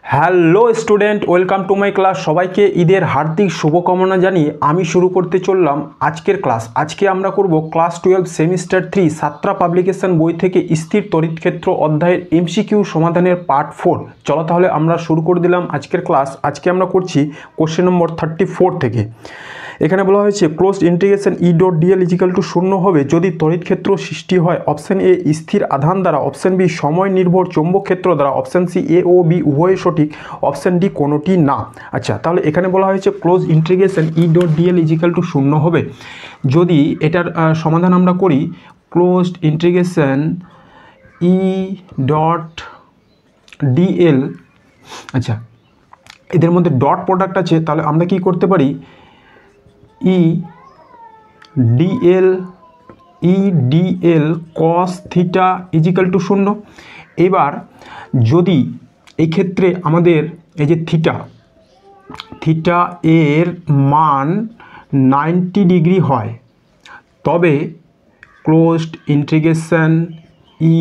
Hello student, welcome to my class. সবাইকে ঈদের হার্দিক শুভকামনা জানিয়ে আমি শুরু করতে চললাম আজকের ক্লাস। আজকে আমরা করব ক্লাস 12 সেমিস্টার 3 সাতরা পাবলিকেশন বই থেকে স্থির তড়িৎক্ষেত্র অধ্যায়ের এমসিকিউ সমাধানের পার্ট 4। চলো তাহলে আমরা শুরু করে দিলাম আজকের ক্লাস। আজকে আমরা করছি কোশ্চেন নম্বর 34 থেকে। এখানে বলা হয়েছে closed integration E dot dl equal to 0 হবে যদি তড়িৎক্ষেত্র সৃষ্টি হয় অপশন এ স্থির আধান দ্বারা, অপশন বি সময় নির্ভর চৌম্বক ক্ষেত্র দ্বারা, অপশন সি এ ও বি উভয় সঠিক, অপশন ডি কোনোটি না। আচ্ছা, তাহলে এখানে বলা হয়েছে close integration E dot dl equal to 0 হবে যদি এটার সমাধান আমরা করি। Closed integration E dot dl, আচ্ছা এদের মধ্যে ডট প্রোডাক্ট আছে, তাহলে আমরা কি করতে পারি, E dl cos theta equal to 0। এবার যদি এই ক্ষেত্রে আমাদের এই যে থিটা এর মান 90 ডিগ্রি হয় তবে ক্লোজড ইন্টিগ্রেশন ই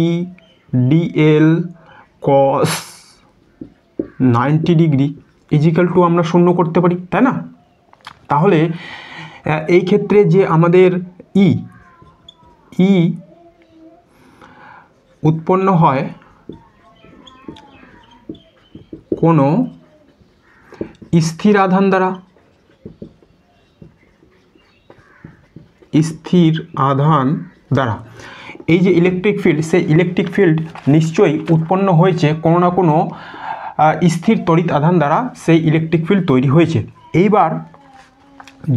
ডিএল কস 90 ডিগ্রি ইজিক্যাল টু আমরা 0 করতে পারি, তাই না? তাহলে এই ক্ষেত্রে যে আমাদের ই উৎপন্ন হয় কোনো স্থির আধান দ্বারা, এই যে ইলেকট্রিক ফিল্ড, সেই ইলেকট্রিক ফিল্ড নিশ্চয়ই উৎপন্ন হয়েছে কোনো না কোনো স্থির তড়িৎ আধান দ্বারা, সেই ইলেকট্রিক ফিল্ড তৈরি হয়েছে। এইবার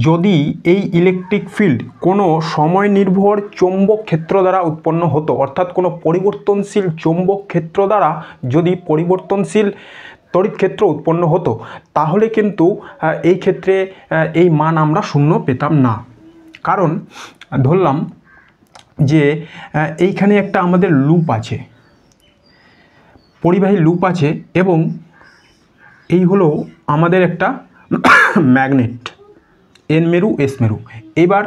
যদি এই ইলেকট্রিক ফিল্ড কোনো সময় নির্ভর চৌম্বক ক্ষেত্র দ্বারা উৎপন্ন হতো, অর্থাৎ কোনো পরিবর্তনশীল চৌম্বক ক্ষেত্র দ্বারা যদি পরিবর্তনশীল তড়িৎ ক্ষেত্র উৎপন্ন হতো তাহলে কিন্তু এই ক্ষেত্রে এই মান আমরা 0 পেতাম না। কারণ ধরলাম যে এইখানে একটা আমাদের লুপ আছে, পরিবাহী লুপ আছে, এবং এই হলো আমাদের একটা ম্যাগনেট, এন মেরু এস মেরু। এবার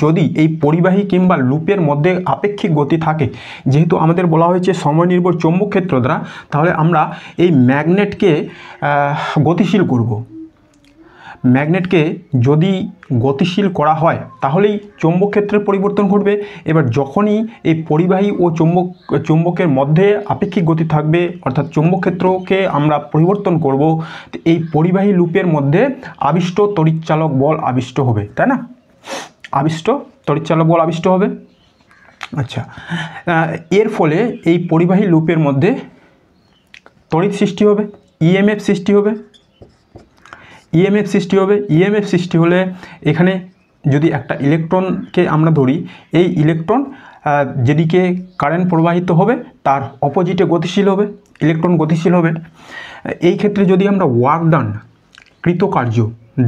যদি এই পরিবাহী কিংবা লুপের মধ্যে আপেক্ষিক গতি থাকে, যেহেতু আমাদের বলা হয়েছে সময় নির্ভর চৌম্বক ক্ষেত্র দ্বারা, তাহলে আমরা এই ম্যাগনেটকে গতিশীল করব। ম্যাগনেটকে যদি গতিশীল করা হয় তাহলেই চৌম্বক ক্ষেত্রের পরিবর্তন ঘটবে। এবার যখনই এই পরিবাহী ও চৌম্বকের মধ্যে আপেক্ষিক গতি থাকবে, অর্থাৎ চৌম্বক ক্ষেত্রকে আমরা পরিবর্তন করব, এই পরিবাহী লুপের মধ্যে আবিষ্ট তড়িৎচালক বল আবিষ্ট হবে, তাই না? তড়িৎচালক বল আবিষ্ট হবে। আচ্ছা, এর ফলে এই পরিবাহী লুপের মধ্যে তড়িৎ সৃষ্টি হবে, ইএমএফ সৃষ্টি হবে। ইএমএফ সৃষ্টি হলে এখানে যদি একটা ইলেকট্রনকে আমরা ধরি, এই ইলেকট্রন যেদিকে কারেন্ট প্রবাহিত হবে তার অপোজিটে গতিশীল হবে, ইলেকট্রন গতিশীল হবে। এই ক্ষেত্রে যদি আমরা ওয়ার্ক ডান, কৃতকার্য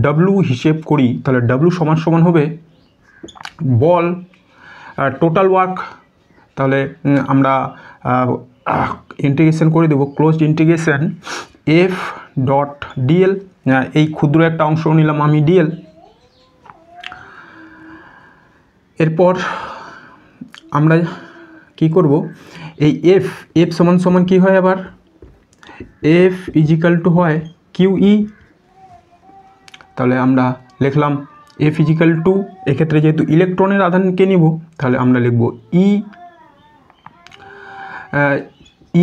ডব্লিউ হিসেব করি, তাহলে ডব্লিউ সমান হবে বল টোটাল ওয়ার্ক। তাহলে আমরা ইন্টিগ্রেশন করে দেব closed integration F dot dl, এই ক্ষুদ্র একটা অংশ নিলাম আমি ডিএল। এরপর আমরা কি করব, এই এফ সমান কি হয়, আবার এফ ইজিক্যাল টু হয় কিউই। তাহলে আমরা লিখলাম এফ ইজিক্যাল টু, এক্ষেত্রে যেহেতু ইলেকট্রনের আধানকে নিব তাহলে আমরা লিখব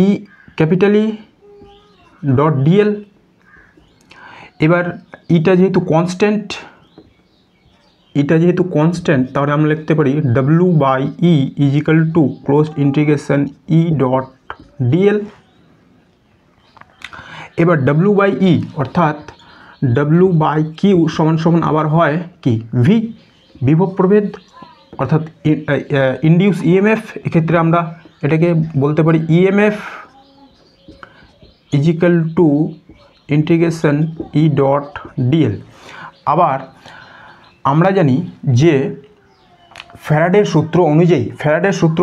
E capital E dot dl. এবার ইটা যেহেতু কনস্ট্যান্ট, তাহলে আমরা লিখতে পারি W by E equal to closed integration E dot dl. এবার ডব্লিউ বাই ই অর্থাৎ ডব্লিউ বাই কিউ সমান আবার হয় কি, ভি বিভব প্রভেদ, অর্থাৎ ইনডিউস ইএমএফ। এক্ষেত্রে আমরা এটাকে বলতে পারি EMF equal to integration E dot dl. আবার আমরা জানি যে ফ্যারাডের সূত্র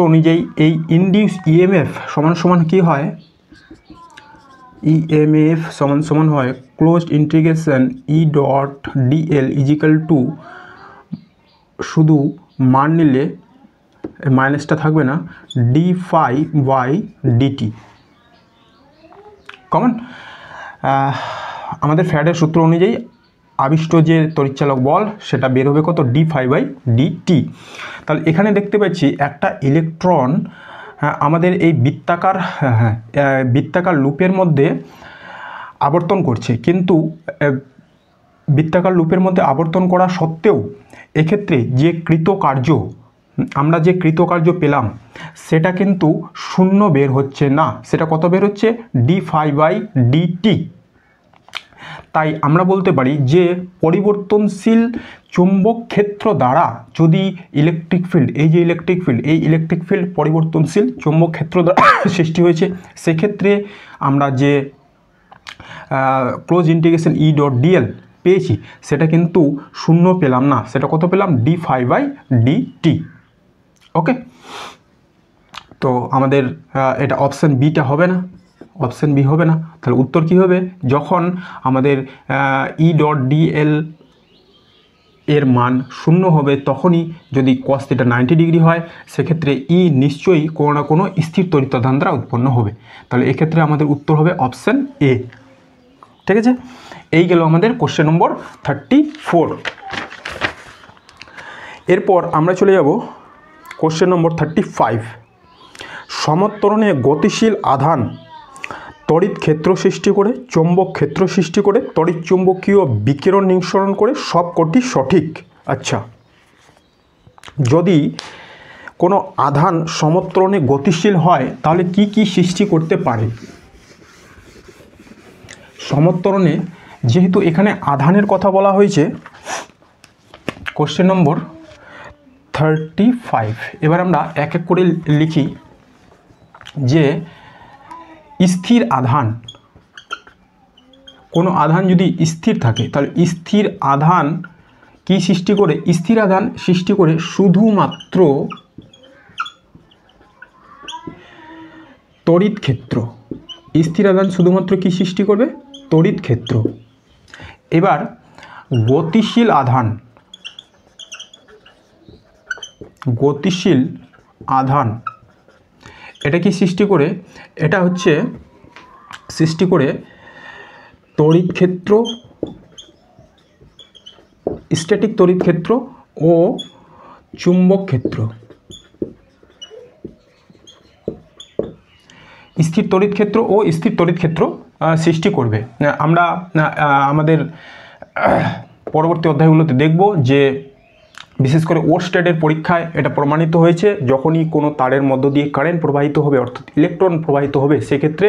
অনুযায়ী এই ইনডিউস ইএমএফ সমান কি হয়, ইএমএফ সমান হয় closed integration E dot dl equal to, শুধু মান নিলে মাইনাসটা থাকবে না, d phi by dt. Common. আমাদের ফ্যারাডের সূত্র অনুযায়ী আবিষ্ট যে তড়িৎচালক বল সেটা বের হবে কত, d∅dt। তাহলে এখানে দেখতে পাচ্ছি একটা ইলেকট্রন আমাদের এই বৃত্তাকার লুপের মধ্যে আবর্তন করছে, কিন্তু বৃত্তাকার লুপের মধ্যে আবর্তন করা সত্ত্বেও এক্ষেত্রে যে আমরা যে কৃতকার্য পেলাম সেটা কিন্তু শূন্য বের হচ্ছে না, সেটা কত বের হচ্ছে, d∅dt। তাই আমরা বলতে পারি যে পরিবর্তনশীল চুম্বক ক্ষেত্র দ্বারা যদি ইলেকট্রিক ফিল্ড, এই ইলেকট্রিক ফিল্ড পরিবর্তনশীল চুম্বক ক্ষেত্র দ্বারা সৃষ্টি হয়েছে, সেক্ষেত্রে আমরা যে ক্লোজ ইন্টিগ্রেশন E.dl পেয়েছি সেটা কিন্তু শূন্য পেলাম না, সেটা কত পেলাম, d∅dt। ওকে, তো আমাদের এটা অপশান বিটা হবে না, অপশান বি হবে না। তাহলে উত্তর কি হবে, যখন আমাদের E.dl এর মান শূন্য হবে তখনই যদি cos θ 90 ডিগ্রি হয় সেক্ষেত্রে E নিশ্চয়ই কোনো না কোনো স্থির তড়িৎ-আধান দ্বারা উৎপন্ন হবে। তাহলে এক্ষেত্রে আমাদের উত্তর হবে অপশান এ। ঠিক আছে, এই গেল আমাদের কোশ্চেন নম্বর 34। এরপর আমরা চলে যাব কোশ্চেন নম্বর 35। সমত্বরণে গতিশীল আধান তড়িৎ ক্ষেত্র সৃষ্টি করে, চৌম্বক ক্ষেত্র সৃষ্টি করে, তড়িৎ চুম্বকীয় বিকিরণ নিঃসরণ করে, সবকটি সঠিক। আচ্ছা, যদি কোনো আধান সমত্বরণে গতিশীল হয় তাহলে কি কি সৃষ্টি করতে পারে? সমত্বরণে যেহেতু এখানে আধানের কথা বলা হয়েছে, কোশ্চেন নম্বর 35 এবার আমরা এক এক করে লিখি যে স্থির আধান, কোনো আধান যদি স্থির থাকে তাহলে স্থির আধান কি সৃষ্টি করে, স্থির আধান সৃষ্টি করে শুধুমাত্র তড়িৎ ক্ষেত্র। স্থির আধান শুধুমাত্র কি সৃষ্টি করবে, তড়িৎ ক্ষেত্র। এবার গতিশীল আধান এটা কি সৃষ্টি করে, এটা হচ্ছে সৃষ্টি করে তড়িৎ ক্ষেত্র, স্ট্যাটিক তড়িৎ ক্ষেত্র ও চুম্বক ক্ষেত্র। স্থির তড়িৎ ক্ষেত্র ও স্থির তড়িৎ ক্ষেত্র সৃষ্টি করবে। আমরা আমাদের পরবর্তী অধ্যায়গুলোতে দেখব যে বিশেষ করে ওরস্টেডের পরীক্ষায় এটা প্রমাণিত হয়েছে, যখনই কোনো তারের মধ্য দিয়ে কারেন্ট প্রবাহিত হবে অর্থাৎ ইলেকট্রন প্রবাহিত হবে সেক্ষেত্রে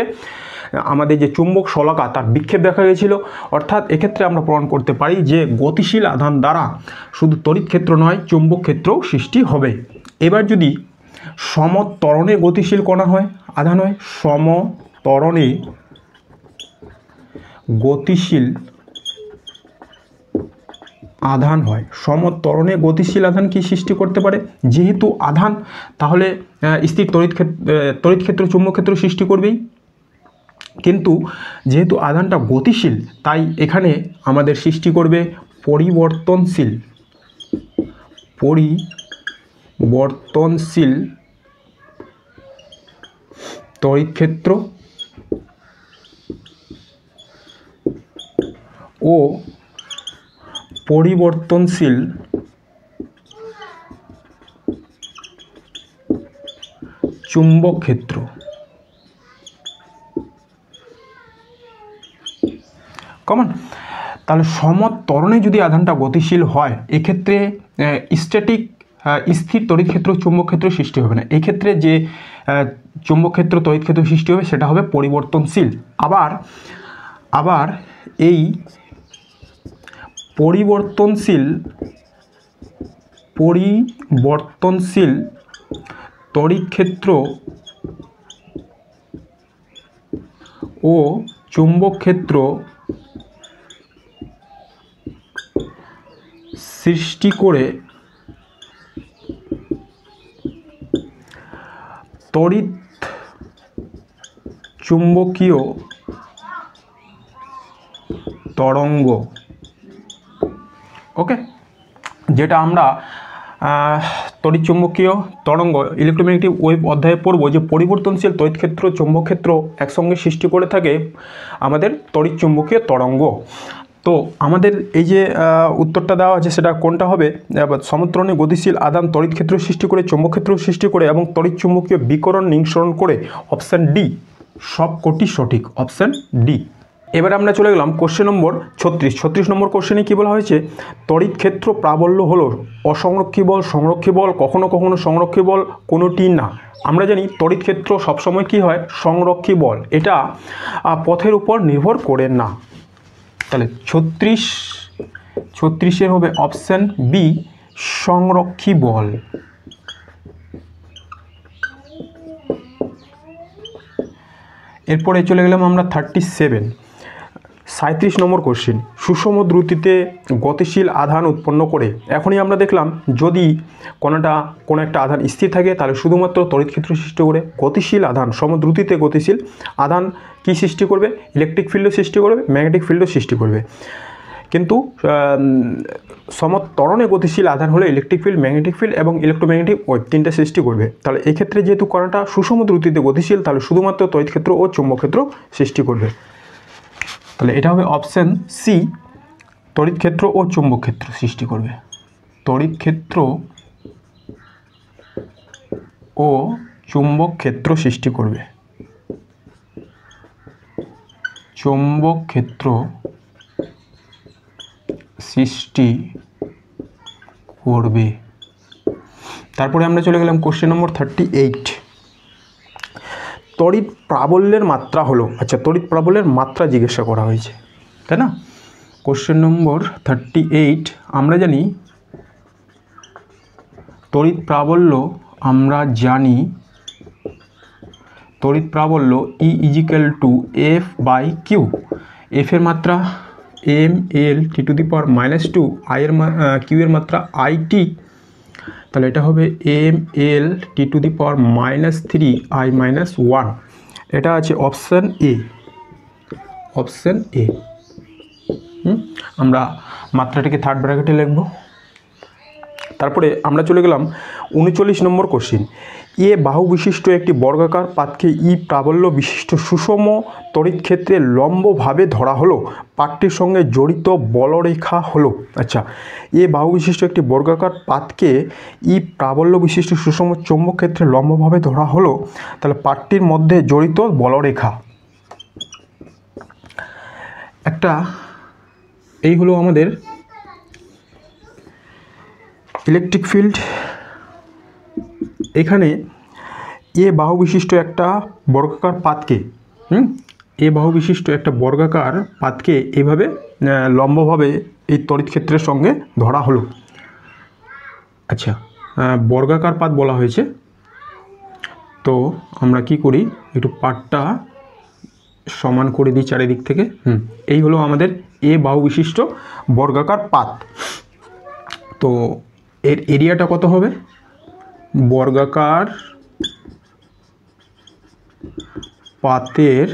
আমাদের যে চুম্বক শলাকা তার বিক্ষেপ দেখা গিয়েছিল। অর্থাৎ এক্ষেত্রে আমরা প্রমাণ করতে পারি যে গতিশীল আধান দ্বারা শুধু তড়িৎ ক্ষেত্র নয় চুম্বক ক্ষেত্রও সৃষ্টি হবে। এবার যদি সমত্বরণে গতিশীল কণা হয়, আধান হয়, সমত্বরণে গতিশীল আধান হয়, সমত্বরণে গতিশীল আধান কি সৃষ্টি করতে পারে, যেহেতু আধান তাহলে স্থির তড়িৎ ক্ষেত্র চুম্বক ক্ষেত্র সৃষ্টি করবেই, কিন্তু যেহেতু আধানটা গতিশীল তাই এখানে আমাদের সৃষ্টি করবে পরিবর্তনশীল তড়িৎ ক্ষেত্র ও পরিবর্তনশীল চুম্বক ক্ষেত্র। কমন। তাহলে সমত্বরণে যদি আধানটা গতিশীল হয় এক্ষেত্রে স্থির তড়িৎ ক্ষেত্র চুম্বক ক্ষেত্র সৃষ্টি হবে না, এক্ষেত্রে যে চুম্বক ক্ষেত্র তড়িৎ ক্ষেত্র সৃষ্টি হবে সেটা হবে পরিবর্তনশীল। আবার এই পরিবর্তনশীল তড়িৎ ক্ষেত্র ও চুম্বক ক্ষেত্র সৃষ্টি করে তড়িৎ চুম্বকীয় তরঙ্গ। ওকে, যেটা আমরা তড়িৎচুম্বকীয় তরঙ্গ ইলেকট্রোম্যাগনেটিক ওয়েভ অধ্যায়ে পড়ব যে পরিবর্তনশীল তড়িৎ ক্ষেত্র চৌম্বক ক্ষেত্র একসঙ্গে সৃষ্টি করে থাকে আমাদের তড়িৎচুম্বকীয় তরঙ্গ। তো আমাদের এই যে উত্তরটা দেওয়া আছে সেটা কোনটা হবে? সমত্রণে গতিশীল আধান তড়িৎ ক্ষেত্র সৃষ্টি করে চৌম্বক ক্ষেত্র সৃষ্টি করে এবং তড়িৎচুম্বকীয় বিকরণ নিঃসরণ করে, অপশান ডি সবকটি সঠিক, অপশান ডি। এবার আমরা চলে গেলাম কোশ্চেন নম্বর 36 নম্বর কোশ্চেনে কী বলা হয়েছে? তড়িৎ ক্ষেত্র প্রাবল্য হলো অসংরক্ষী বল, সংরক্ষী বল, কখনো কখনো সংরক্ষী বল, কোনোটি না। আমরা জানি তড়িৎ ক্ষেত্র সবসময় কী হয়? সংরক্ষী বল, এটা পথের উপর নির্ভর করে না। তাহলে 36 হবে অপশান বি সংরক্ষী বল। এরপরে চলে গেলাম আমরা 37 নম্বর কোশ্চেন, সুষম দ্রুতিতে গতিশীল আধান উৎপন্ন করে। এখনই আমরা দেখলাম যদি কোনো একটা আধান স্থির থাকে তাহলে শুধুমাত্র তড়িৎ ক্ষেত্র সৃষ্টি করে, গতিশীল আধান সমদ্রুতিতে গতিশীল আধান কি সৃষ্টি করবে? ইলেকট্রিক ফিল্ডও সৃষ্টি করবে, ম্যাগনেটিক ফিল্ডও সৃষ্টি করবে। কিন্তু সমত্বরণে গতিশীল আধান হলে ইলেকট্রিক ফিল্ড, ম্যাগনেটিক ফিল্ড এবং ইলেকট্রোম্যাগনেটিক ওয়েভ তিনটা সৃষ্টি করবে। তাহলে এক্ষেত্রে যেহেতু কণাটা সুষম দ্রুতিতে গতিশীল তাহলে শুধুমাত্র তড়িৎ ক্ষেত্র ও চৌম্বক ক্ষেত্র সৃষ্টি করবে। তাহলে এটা হবে অপশান সি তড়িৎ ক্ষেত্র ও চৌম্বক ক্ষেত্র সৃষ্টি করবে। তড়িৎ ক্ষেত্র ও চৌম্বক ক্ষেত্র সৃষ্টি করবে, চৌম্বক ক্ষেত্র সৃষ্টি করবে। তারপরে আমরা চলে গেলাম কোশ্চেন নম্বর 38, তড়িৎ প্রাবল্যের মাত্রা হলো, আচ্ছা তড়িৎ প্রাবল্যের মাত্রা জিজ্ঞাসা করা হয়েছে, তাই না? কোশ্চেন নম্বর 38 আমরা জানি তড়িৎ প্রাবল্য, আমরা জানি তড়িৎ প্রাবল্য E = F/Q, F এর মাত্রা mL/2, Q এর মাত্রা IT, তাহলে এটা হবে mL/3I-1, এটা আছে অপশান এ, অপশান এ। আমরা মাত্রাটাকে থার্ড ব্র্যাকেটে লিখব। তারপরে আমরা চলে গেলাম 39 নম্বর কোশ্চেন, এ বাহু বিশিষ্ট একটি বর্গাকার পাতকে ই প্রাবল্য বিশিষ্ট সুষম তড়িৎ ক্ষেত্রে লম্বভাবে ধরা হলো, পাতটির সঙ্গে জড়িত বলরেখা হলো। আচ্ছা, এ বাহু বিশিষ্ট একটি বর্গাকার পাতকে ই প্রাবল্য বিশিষ্ট সুষম চৌম্বক ক্ষেত্রে লম্বভাবে ধরা হলো, তাহলে পাতটির মধ্যে জড়িত বলরেখা একটা, এই হলো আমাদের ইলেকট্রিক ফিল্ড। এখানে এ বাহু বিশিষ্ট একটা বর্গাকার পাতকে এইভাবে লম্বভাবে এই তড়িৎ ক্ষেত্রের সঙ্গে ধরা হলো। আচ্ছা, বর্গাকার পাত বলা হয়েছে, তো আমরা কি করি, একটু পাতটা সমান করে দিই চারিদিক থেকে। এই হলো আমাদের এ বাহু বিশিষ্ট বর্গাকার পাত। তো এর এরিয়াটা কত হবে? বর্গাকার পাতের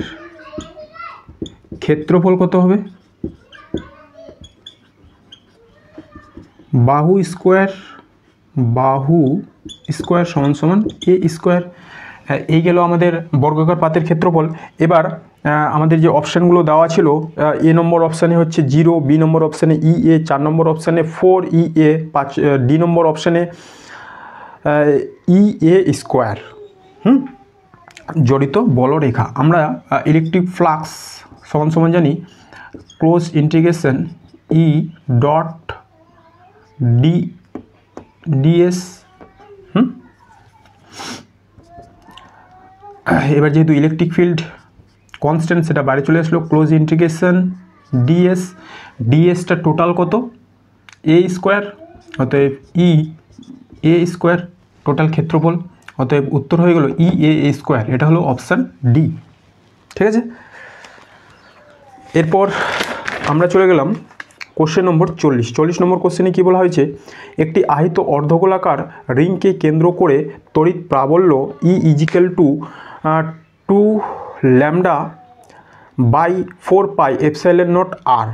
ক্ষেত্রফল কত হবে? বাহু স্কোয়ার সমান এ স্কোয়ার। এই গেল আমাদের বর্গাকার পাতের ক্ষেত্রফল। এবার আমাদের যে অপশানগুলো দেওয়া ছিল, এ নম্বর অপশানে হচ্ছে 0, বি নম্বর অপশানে EA, 4 নম্বর অপশানে 4EA, ডি নম্বর অপশানে EA স্কোয়ার। জড়িত বলরেখা, আমরা ইলেকট্রিক ফ্লাক্স সমান জানি ক্লোজ ইন্টিগ্রেশন E.ds। এবার যেহেতু ইলেকট্রিক ফিল্ড কনস্ট্যান্ট সেটা বাইরে চলে আসলো, ক্লোজ ইন্টিগ্রেশন dsটা টোটাল কত? এ স্কোয়ার, অতএব EA স্কোয়ার টোটাল ক্ষেত্রফল, অতএব উত্তর হয়ে গেল EA স্কোয়ার। এটা হলো অপশান ডি, ঠিক আছে। এরপর আমরা চলে গেলাম কোশ্চেন নম্বর 40 নম্বর কোশ্চেনে কী বলা হয়েছে, একটি আহিত অর্ধগোলাকার রিংকে কেন্দ্র করে তড়িৎ প্রাবল্য E = 2λ/4πε0r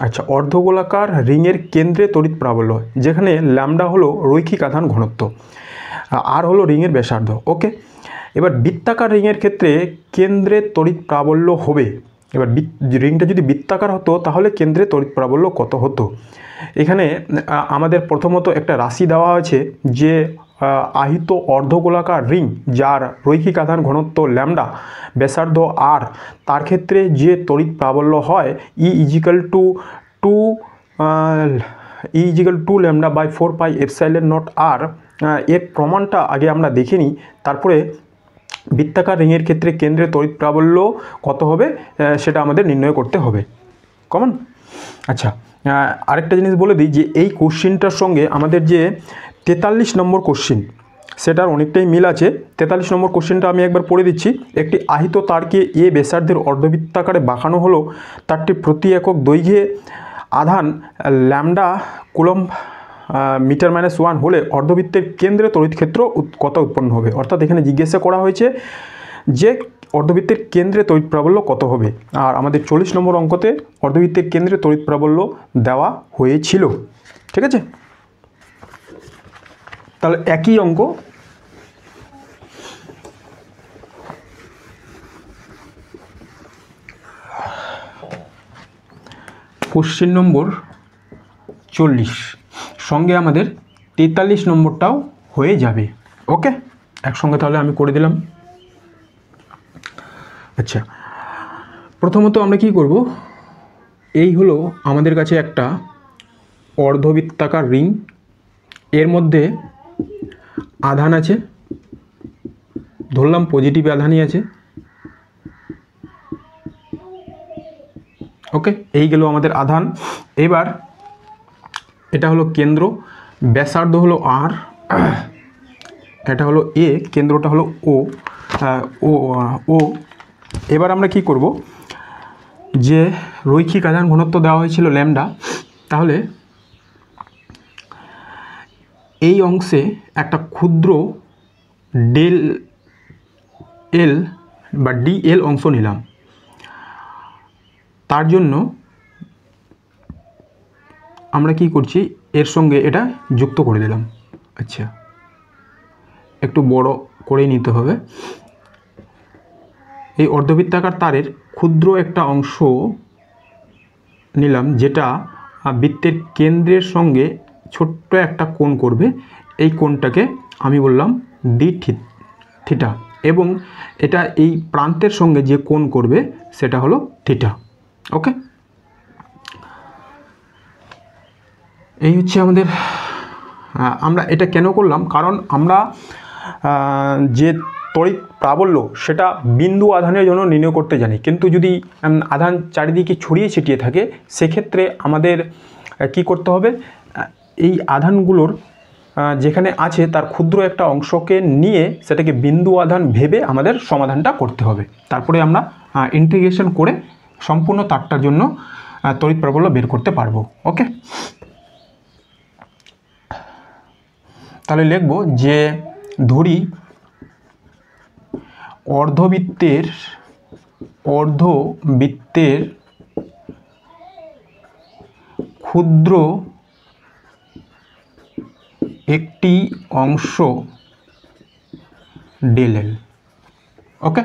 আচ্ছা, অর্ধগোলাকার রিংয়ের কেন্দ্রে তড়িৎ প্রাবল্য, যেখানে ল্যামডা হলো রৈখিক আধান ঘনত্ব, আর হলো রিংয়ের ব্যাসার্ধ। ওকে, এবার বৃত্তাকার রিংয়ের ক্ষেত্রে কেন্দ্রে তড়িৎ প্রাবল্য হবে। এবার রিংটা যদি বৃত্তাকার হতো তাহলে কেন্দ্রে তড়িৎ প্রাবল্য কত হতো? এখানে আমাদের প্রথমত একটা রাশি দেওয়া আছে যে আহিত অর্ধগোলাকার রিং যার রৈখিক আধান ঘনত্ব ল্যামডা, ব্যাসার্ধ আর, তার ক্ষেত্রে যে তড়িৎ প্রাবল্য হয় ই ইজিক্যাল টু ল্যামডা বাই 4πε0 আর। এর প্রমাণটা আগে আমরা দেখে নিই, তারপরে বৃত্তাকার রিংয়ের ক্ষেত্রে কেন্দ্রে তড়িৎ প্রাবল্য কত হবে সেটা আমাদের নির্ণয় করতে হবে। কমন? আচ্ছা, আরেকটা জিনিস বলে দিই যে এই কোশ্চিনটার সঙ্গে আমাদের যে 43 নম্বর কোশ্চিন সেটার অনেকটাই মিল আছে। 43 নম্বর কোশ্চিনটা আমি একবার পড়ে দিচ্ছি। একটি আহিত তারকে এ ব্যাসার্ধের অর্ধবৃত্তাকারে বাঁকানো হলো, তারটি প্রতি একক দৈর্ঘ্যে আধান ল্যামডা কুলম্ব মিটার -1 হলে অর্ধবৃত্তের কেন্দ্রে তড়িৎ ক্ষেত্র কত উৎপন্ন হবে। অর্থাৎ এখানে জিজ্ঞাসা করা হয়েছে যে অর্ধবৃত্তের কেন্দ্রে তড়িৎ প্রাবল্য কত হবে, আর আমাদের 40 নম্বর অঙ্কতে অর্ধবৃত্তের কেন্দ্রে তড়িৎ প্রাবল্য দেওয়া হয়েছিল। ঠিক আছে, তাহলে একই অঙ্ক। কোশ্চেন নম্বর 40 সঙ্গে আমাদের 43 নম্বরটাও হয়ে যাবে। ওকে, একসঙ্গে তাহলে আমি করে দিলাম। আচ্ছা, প্রথমত আমরা কি করব, এই হলো আমাদের কাছে একটা অর্ধবৃত্তাকার রিং, এর মধ্যে আধান আছে, ধরলাম পজিটিভ আধানই আছে। ওকে, এই গেল আমাদের আধান। এবার এটা হলো কেন্দ্র, ব্যাসার্ধ হলো আর, এটা হলো এ, কেন্দ্রটা হলো ও। এবার আমরা কি করব, যে রৈখিক আধান ঘনত্ব দেওয়া হয়েছিল ল্যামডা, তাহলে এই অংশে একটা ক্ষুদ্র ডেল এল বা ডিএল অংশ নিলাম। তার জন্য আমরা কি করছি, এর সঙ্গে এটা যুক্ত করে দিলাম। আচ্ছা, একটু বড় করেই নিতে হবে। এই অর্ধবৃত্তাকার তারের ক্ষুদ্র একটা অংশ নিলাম, যেটা বৃত্তের কেন্দ্রের সঙ্গে ছোট্ট একটা কোণ করবে। এই কোণটাকে আমি বললাম ডি থিটা, এবং এটা এই প্রান্তের সঙ্গে যে কোণ করবে সেটা হলো থিটা। ওকে, এই হচ্ছে আমাদের। আমরা এটা কেন করলাম, কারণ আমরা যে তড়িৎ প্রাবল্য সেটা বিন্দু আধানের জন্য নির্ণয় করতে জানি, কিন্তু যদি আধান চারিদিকে ছড়িয়ে ছিটিয়ে থাকে সেক্ষেত্রে আমাদের কি করতে হবে, এই আধানগুলোর যেখানে আছে তার ক্ষুদ্র একটা অংশকে নিয়ে সেটাকে বিন্দু আধান ভেবে আমাদের সমাধানটা করতে হবে। তারপরে আমরা ইন্টিগ্রেশন করে সম্পূর্ণ তারটার জন্য তড়িৎ প্রাবল্য বের করতে পারবো। ওকে, তাহলে লিখব যে ধরি অর্ধবৃত্তের ক্ষুদ্র একটি অংশ ডেল এল। ওকে,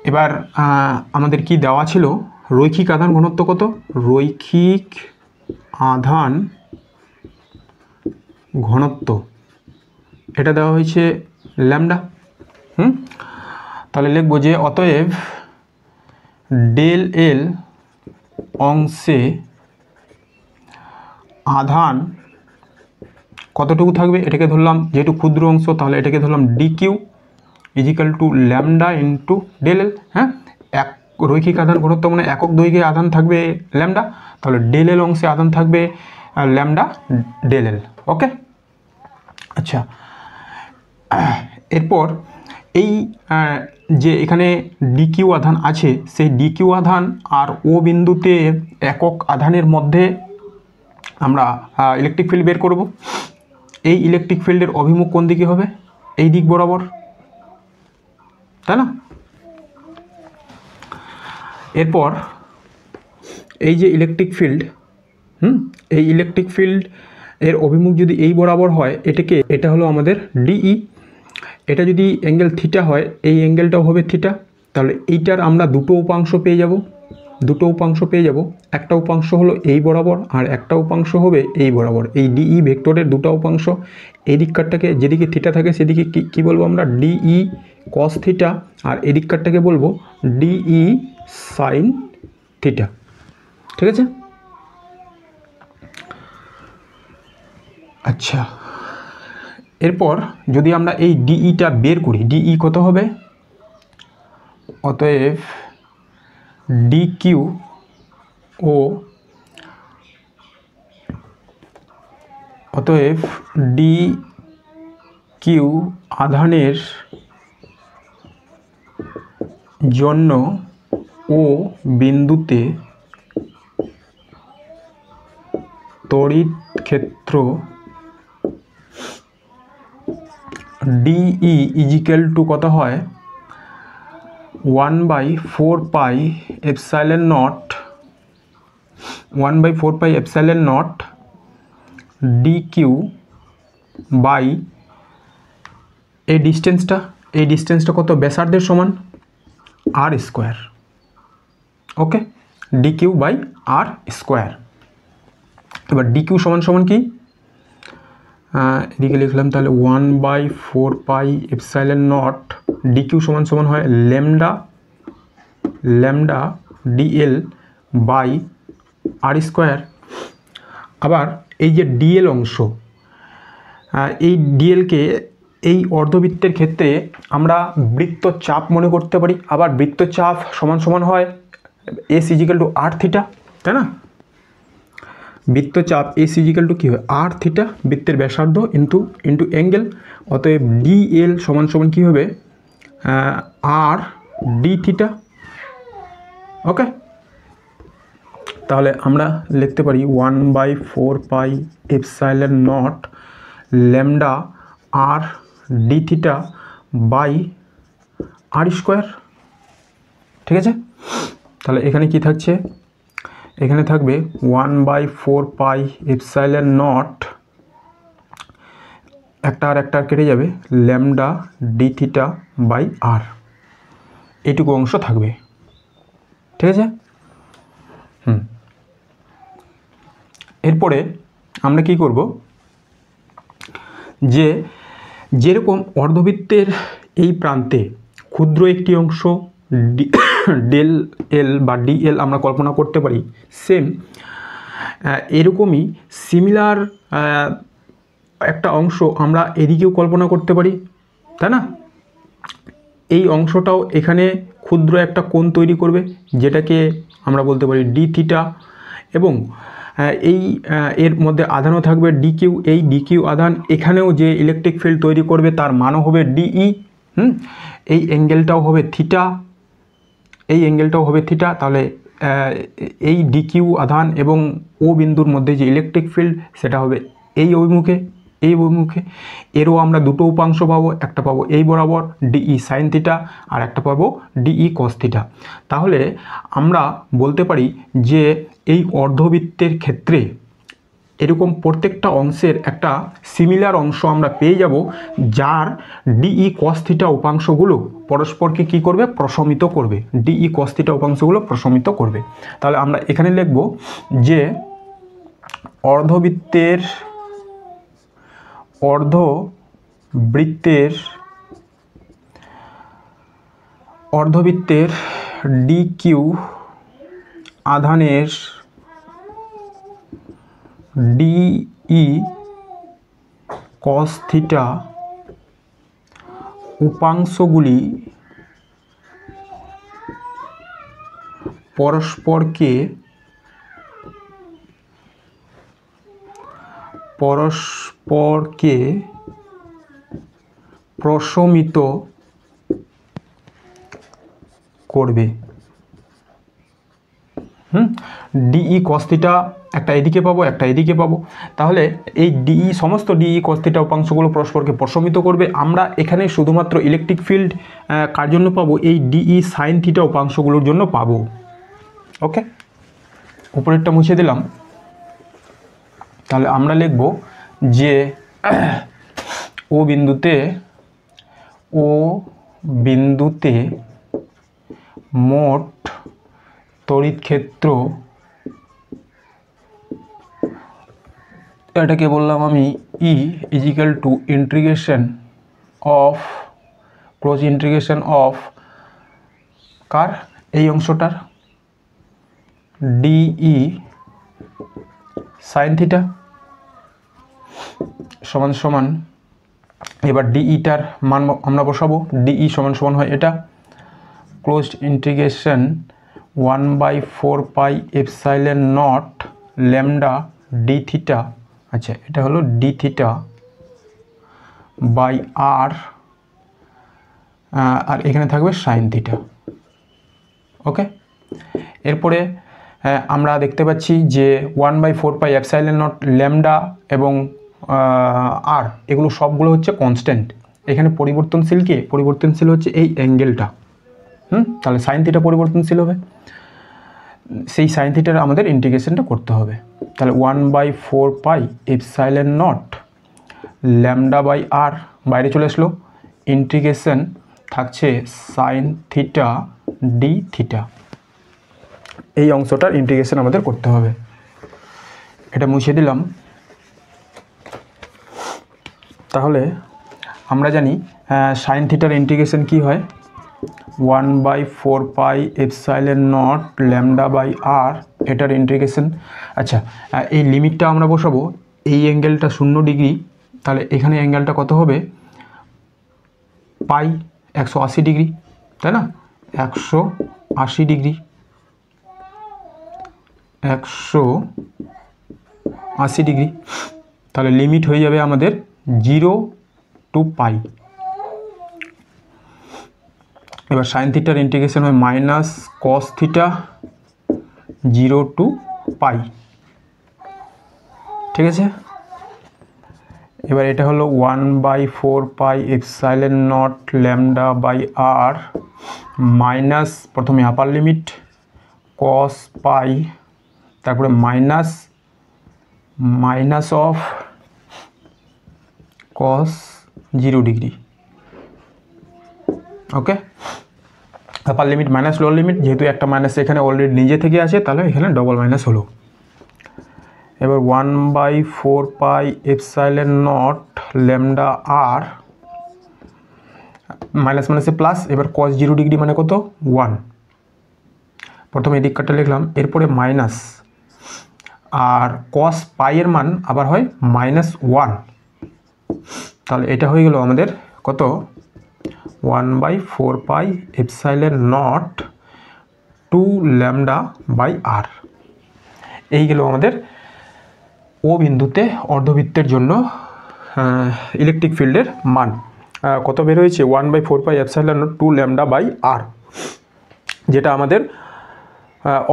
এবার আমাদের কি দেওয়া ছিল, রৈখিক আধান ঘনত্ব কত, রৈখিক আধান ঘনত্ব এটা দেওয়া হয়েছে ল্যামডা। তাহলে লিখব যে অতএব ডেল এল অংশে আধান কতটুকু থাকবে, এটাকে ধরলাম যেহেতু ক্ষুদ্র অংশ তাহলে এটাকে ধরলাম d q equal to lambda into del l. হ্যাঁ, এক রৈখিক আধান ঘনত্ব মানে একক দৈর্ঘ্যে আধান থাকবে ল্যামডা, তাহলে ডেল এল অংশে আধান থাকবে ল্যামডা ডেল এল। ওকে, আচ্ছা, এরপর এই যে এখানে ডিকিউ আধান আছে সেই ডিকিউ আধান আর ও বিন্দুতে একক আধানের মধ্যে আমরা ইলেকট্রিক ফিল্ড বের করব। এই ইলেকট্রিক ফিল্ডের অভিমুখ কোন দিকে হবে, এই দিক বরাবর, তাই না? এরপর এই যে ইলেকট্রিক ফিল্ড, এই ইলেকট্রিক ফিল্ড এর অভিমুখ যদি এই বরাবর হয়, এটা হলো আমাদের ডিই। এটা যদি অ্যাঙ্গেল থিটা হয়, এই অ্যাঙ্গেলটাও হবে থিটা। তাহলে এইটার আমরা দুটো উপাংশ পেয়ে যাব। একটা উপাংশ হলো এই বরাবর আর একটা উপাংশ হবে এই বরাবর। এই ডিই ভেক্টরের দুটো উপাংশ, এই দিককারটাকে যেদিকে থিটা থাকে সেদিকে কি বলবো আমরা, ডিই কস থিটা, আর এই দিককারটাকে বলবো ডিই সাইন থিটা। ঠিক আছে? আচ্ছা, এরপর যদি আমরা এই ডিইটা বের করি, ডিই কত হবে? অতএব ডি কিউ ও অতএব ডি কিউ আধানের জন্য ও বিন্দুতে তড়িৎ ক্ষেত্র ডিই ইজিক্যাল টু কত হয়? 1/4 pi epsilon naught d q by এই ডিস্টেন্সটা কত? ব্যাসার্ধের সমান r square. Okay, d q by r square. এবার ডি কিউ সমান কি? এদিকে লিখলাম, তাহলে 1/4 pi epsilon naught d q সমান হয় lambda dl by r square. আবার এই যে ডিএল অংশ, এই ডিএলকে এই অর্ধবৃত্তের ক্ষেত্রে আমরা বৃত্তচাপ মনে করতে পারি। আবার বৃত্তচাপ সমান হয় এস ইজিক্যাল টু আর থিটা, তাই না? বৃত্তচাপ এস ইজিক্যাল টু কী হয়? আর থিটা, বৃত্তের ব্যাসার্ধ ইন্টু অ্যাঙ্গেল। অতএব ডিএল সমান কী হবে? আর ডি থিটা। ওকে, তাহলে আমরা লিখতে পারি 1/4 pi epsilon naught lambda r d theta by r square. ঠিক আছে? তাহলে এখানে কি থাকছে? এখানে থাকবে 1/4 পাই এপসাইলন নট, একটা আর একটা কেটে যাবে, ল্যামডা ডি থিটা বাই আর, এইটুকু অংশ থাকবে। ঠিক আছে? এরপরে আমরা কি করব, যে যেরকম অর্ধবৃত্তের এই প্রান্তে ক্ষুদ্র একটি অংশ ডেল এল বা ডিএল আমরা কল্পনা করতে পারি, সেম এরকমই সিমিলার একটা অংশ আমরা এদিকেও কল্পনা করতে পারি, তাই না? এই অংশটাও এখানে ক্ষুদ্র একটা কোণ তৈরি করবে, যেটাকে আমরা বলতে পারি ডি থিটা, এবং এই এর মধ্যে আধানও থাকবে ডি কিউ। এই ডি কিউ আধান এখানেও যে ইলেকট্রিক ফিল্ড তৈরি করবে তার মানও হবে ডিই। এই অ্যাঙ্গেলটাও হবে থিটা। তাহলে এই ডি কিউ আধান এবং ও বিন্দুর মধ্যে যে ইলেকট্রিক ফিল্ড সেটা হবে এই অভিমুখে। এরও আমরা দুটো উপাংশ পাবো, একটা পাবো এই বরাবর ডিই সাইন থিটা, আর একটা পাবো ডিই কস থিটা। তাহলে আমরা বলতে পারি যে এই অর্ধবৃত্তের ক্ষেত্রে এরকম প্রত্যেকটা অংশের একটা সিমিলার অংশ আমরা পেয়ে যাব, যার ডিই কস থিটা উপাংশগুলো পরস্পরকে কি করবে? প্রশমিত করবে। ডিই কস থিটা উপাংশগুলো প্রশমিত করবে। তাহলে আমরা এখানে লিখব যে অর্ধবৃত্তের ডি কিউ আধানের ডিই কস থিটা উপাংশগুলি পরস্পরকে প্রশমিত করবে। ডিই কস থিটা একটা এদিকে পাবো, একটা এদিকে পাবো। তাহলে এই ডিই সমস্ত ডিই কস থিটা উপাংশগুলো পরস্পরকে প্রশমিত করবে। আমরা এখানে শুধুমাত্র ইলেকট্রিক ফিল্ড কার জন্য পাবো? এই ডিই সাইন থিটা উপাংশগুলোর জন্য পাবো। ওকে, উপরেরটা মুছে দিলাম। তাহলে আমরা লিখব যে ও বিন্দুতে মোট তড়িৎ ক্ষেত্র, এটাকে বললাম আমি E equal to integration of close integration of কার এই অংশটার ডিই সাইন থিটা সমান সমান, এবার ডিইটার মান আমরা বসাবো। ডিই সমান সমান হয় এটা closed integration 1/4 pi epsilon naught lambda D theta. আচ্ছা, এটা হলো ডি থিটা বাই আর, আর এখানে থাকবে সাইন থিটা। ওকে, এরপরে আমরা দেখতে পাচ্ছি যে 1/4 পাই এপসাইলন নট ল্যামডা এবং আর এগুলো সবগুলো হচ্ছে কনস্ট্যান্ট। এখানে পরিবর্তনশীল কে? পরিবর্তনশীল হচ্ছে এই অ্যাঙ্গেলটা। তাহলে সাইন থিটা পরিবর্তনশীল হবে, সেই সাইন থিটার আমাদের ইন্টিগ্রেশনটা করতে হবে। তাহলে 1/4 pi epsilon naught lambda by r বাইরে চলে আসলো, ইন্টিগ্রেশন থাকছে সাইন থিটা ডি থিটা। এই অংশটার ইন্টিগ্রেশন আমাদের করতে হবে। এটা মুছে দিলাম। তাহলে আমরা জানি সাইন থিটার ইন্টিগ্রেশন কি হয়? 1/4 pi epsilon naught lambda by r, এটার ইন্টিগ্রেশন। আচ্ছা, এই লিমিটটা আমরা বসাবো। এই অ্যাঙ্গেলটা 0 ডিগ্রি, তাহলে এখানে অ্যাঙ্গেলটা কত হবে? পাই 180 ডিগ্রি, তাই না? 180 ডিগ্রি, 180 ডিগ্রি। তাহলে লিমিট হয়ে যাবে আমাদের 0 টু পাই। এবার সাইন থিটার ইন্টিগ্রেশন হয় minus cos theta 0 to pi. ঠিক আছে, এবার এটা হলো 1/4 pi epsilon naught lambda by r minus, প্রথমে আপার লিমিট কস পাই, তারপরে minus of cos 0 degree. Okay, upper limit minus lower limit, যেহেতু একটা মাইনাস এখানে অলরেডি নিজে থেকে আছে, তাহলে এখানে ডবল মাইনাস হলো। এবার 1/4 pi epsilon naught lambda r minus মাইনাসে প্লাস, এবার কস 0 ডিগ্রি মানে কত? 1। প্রথমে এদিক কাটা লিখলাম, এরপরে মাইনাস, আর কস পাইয়ের মান আবার হয় -1। তাহলে এটা হয়ে গেল আমাদের কত? 1/4 pi epsilon naught 2 lambda by r. এই গেল আমাদের ও বিন্দুতে অর্ধবৃত্তের জন্য ইলেকট্রিক ফিল্ডের মান। কত বের হয়েছে? 1/4 pi epsilon naught 2 lambda by r, যেটা আমাদের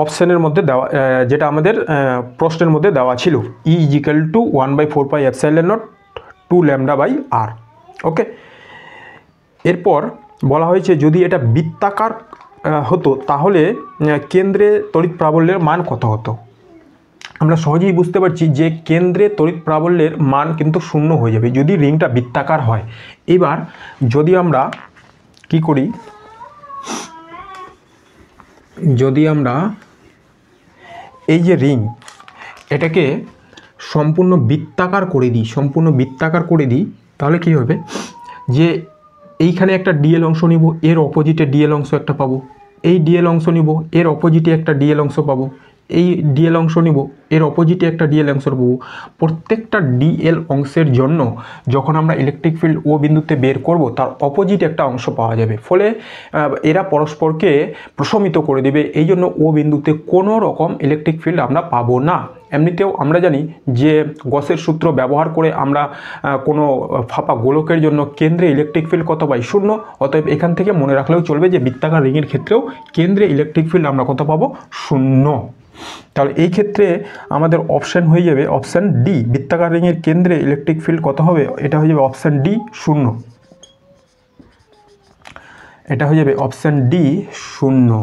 অপশানের মধ্যে দেওয়া, যেটা আমাদের প্রশ্নের মধ্যে দেওয়া ছিল। E equal to 1/4 pi epsilon naught 2 lambda by r. Okay, এরপর বলা হয়েছে যদি এটা বৃত্তাকার হতো তাহলে কেন্দ্রে তড়িৎ প্রাবল্যের মান কত হতো? আমরা সহজেই বুঝতে পারছি যে কেন্দ্রে তড়িৎ প্রাবল্যের মান কিন্তু 0 হয়ে যাবে যদি রিংটা বৃত্তাকার হয়। এবার যদি আমরা কি করি, যদি আমরা এই যে রিং এটাকে সম্পূর্ণ বৃত্তাকার করে দিই, তাহলে কি হবে যে এইখানে একটা ডিএল অংশ নিব, এর অপোজিটে ডিএল অংশ একটা পাবো, এই ডিএল অংশ নিব, এর অপোজিটে একটা ডিএল অংশ পাবো, এই ডিএল অংশ নিব, এর অপোজিটে একটা ডিএল অংশ পাবো। প্রত্যেকটা ডিএল অংশের জন্য যখন আমরা ইলেকট্রিক ফিল্ড ও বিন্দুতে বের করব, তার অপোজিট একটা অংশ পাওয়া যাবে। ফলে এরা পরস্পরকে প্রশমিত করে দেবে। এই জন্য ও বিন্দুতে কোনো রকম ইলেকট্রিক ফিল্ড আমরা পাবো না। এমনিতেও আমরা জানি যে গসের সূত্র ব্যবহার করে আমরা কোনো ফাঁপা গোলকের জন্য কেন্দ্রে ইলেকট্রিক ফিল্ড কত পাই? 0। অতএব এখান থেকে মনে রাখলেও চলবে যে বৃত্তাকার রিংয়ের ক্ষেত্রেও কেন্দ্রে ইলেকট্রিক ফিল্ড আমরা কত পাবো? 0। তাহলে এই ক্ষেত্রে আমাদের অপশান হয়ে যাবে অপশান ডি। বৃত্তাকার রিংয়ের কেন্দ্রে ইলেকট্রিক ফিল্ড কত হবে? এটা হয়ে যাবে অপশান ডি 0। এটা হয়ে যাবে অপশান ডি 0।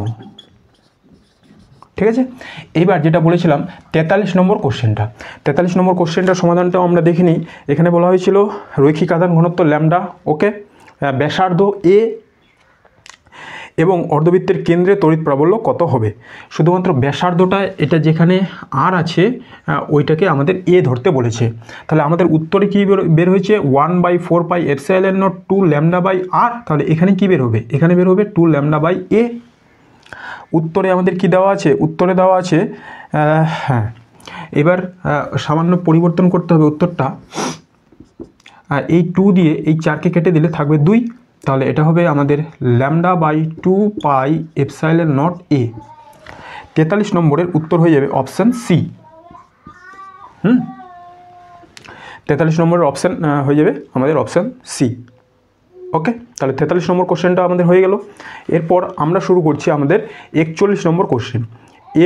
ঠিক আছে। এইবার যেটা বলেছিলাম 43 নম্বর কোশ্চেনটা, 43 নম্বর কোশ্চেনটার সমাধানটাও আমরা দেখে নিই। এখানে বলা হয়েছিল রৈখিক আধান ঘনত্ব ল্যামডা, ওকে, ব্যাসার্ধ এ এবং অর্ধবৃত্তের কেন্দ্রে তড়িৎ প্রাবল্য কত হবে। শুধুমাত্র ব্যাসার্ধটা, এটা যেখানে আর আছে ওইটাকে আমাদের এ ধরতে বলেছে। তাহলে আমাদের উত্তরে কী বের হয়েছে 1/4 pi epsilon naught 2 lambda by r. তাহলে এখানে কি বের হবে, এখানে বের হবে 2 ল্যামডা বাই এ। উত্তরে আমাদের কি দেওয়া আছে, উত্তরে দেওয়া আছে হ্যাঁ, এবার সামান্য পরিবর্তন করতে হবে উত্তরটা। এই 2 দিয়ে এই 4কে কেটে দিলে থাকবে 2, তাহলে এটা হবে আমাদের lambda by 2 pi epsilon naught a. 43 নম্বরের উত্তর হয়ে যাবে অপশান সি। 43 নম্বরের অপশান হয়ে যাবে আমাদের অপশান সি। ওকে, তাহলে 43 নম্বর কোশ্চেনটা আমাদের হয়ে গেল। এরপর আমরা শুরু করছি আমাদের 41 নম্বর কোশ্চেন।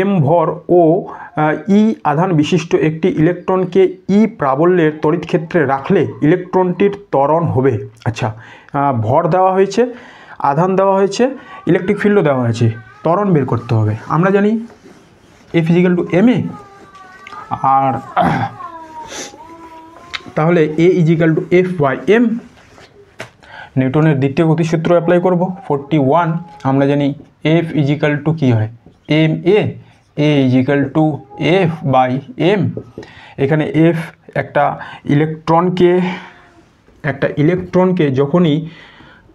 এম ভর ও ই আধান বিশিষ্ট একটি ইলেকট্রনকে ই প্রাবল্যের তড়িৎ ক্ষেত্রে রাখলে ইলেকট্রনটির ত্বরণ হবে। আচ্ছা, ভর দেওয়া হয়েছে, আধান দেওয়া হয়েছে, ইলেকট্রিক ফিল্ডও দেওয়া হয়েছে, ত্বরণ বের করতে হবে। আমরা জানি F equal to M A, আর তাহলে A equal to F by M. নিউটনের দ্বিতীয় গতিসূত্র অ্যাপ্লাই করব 41। আমরা জানি এফ ইজিক্যাল টু কী হয়, M A equal to F by M. এখানে এফ একটা ইলেকট্রনকে যখনই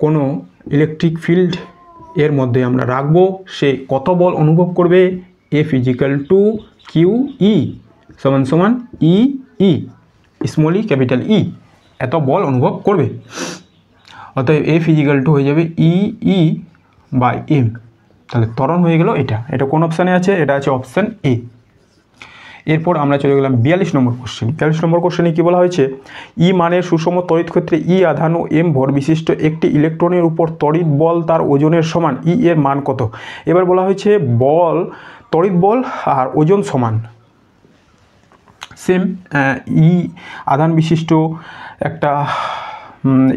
কোনো ইলেকট্রিক ফিল্ড এর মধ্যে আমরা রাখবো, সে কত বল অনুভব করবে, F equal to Q E সমান সমান ই ই স্মল ই ক্যাপিটাল ই, এত বল অনুভব করবে। অতএব এফ ইজিক্যাল টু হয়ে যাবে ই ই বাই এম। তাহলে ত্বরণ হয়ে গেল এটা। এটা কোন অপশানে আছে, এটা আছে অপশান এ। এরপর আমরা চলে গেলাম 42 নম্বর কোশ্চেন। 42 নম্বর কোশ্চেনে কী বলা হয়েছে, ই মানের সুষম তড়িৎ ক্ষেত্রে ই আধান ও এম ভর বিশিষ্ট একটি ইলেকট্রনের উপর তড়িৎ বল তার ওজনের সমান, ই এর মান কত। এবার বলা হয়েছে বল, তড়িৎ বল আর ওজন সমান। সেম ই আধান বিশিষ্ট একটা